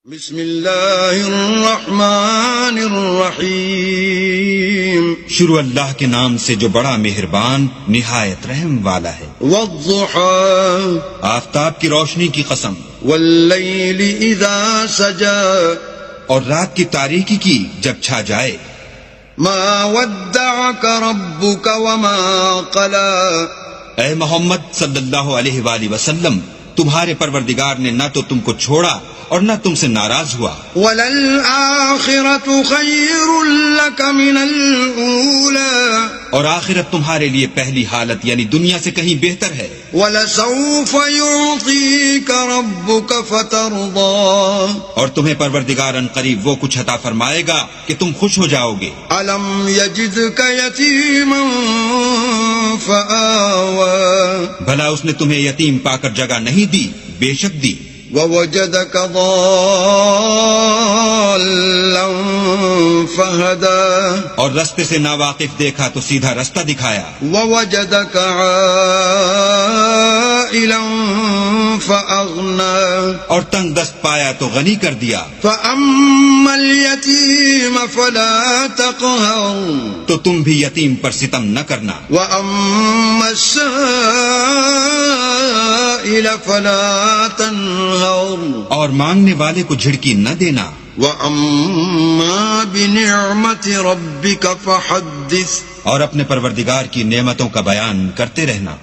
بسم اللہ الرحمن الرحیم، شروع اللہ کے نام سے جو بڑا مہربان نہایت رحم والا ہے۔ والضحى آفتاب کی روشنی کی قسم، واللیل اذا سجا، اور رات کی تاریکی کی جب چھا جائے۔ ما ودعك ربك وما قلى، اے محمد صلی اللہ علیہ وآلہ وسلم، تمہارے پروردگار نے نہ تو تم کو چھوڑا اور نہ تم سے ناراض ہوا۔ وَلَلْآخِرَةُ خَيْرٌ لَكَ مِنَ الْأُولَى، اور آخرت تمہارے لیے پہلی حالت یعنی دنیا سے کہیں بہتر ہے۔ وَلَسَوْفَ يُعْطِيكَ رَبُّكَ فَتَرْضَىٰ، اور تمہیں پروردگار ان قریب وہ کچھ عطا فرمائے گا کہ تم خوش ہو جاؤ گے۔ أَلَمْ يَجِدْكَ يَتِيمًا فَآوَىٰ، بھلا اس نے تمہیں یتیم پا کر جگہ نہیں دی؟ بے شک دی۔ وَوَجَدَكَ ضَالًّا فَهَدَىٰ، اور رستے سے ناواقف دیکھا تو سیدھا رستہ دکھایا۔ وَوَجَدَكَ عَائِلًا فَأَغْنَىٰ، اور تنگ دست پایا تو غنی کر دیا۔ فَأَمَّا الْيَتِيمَ فَلَا تَقْهَرْ، تو تم بھی یتیم پر ستم نہ کرنا۔ وَأَمَّا السَّائِلَ فَلَا تَنْهَرْ، اور مانگنے والے کو جھڑکی نہ دینا۔ وَأَمَّا بِنِعْمَةِ رَبِّكَ فَحَدِّثْ، اور اپنے پروردگار کی نعمتوں کا بیان کرتے رہنا۔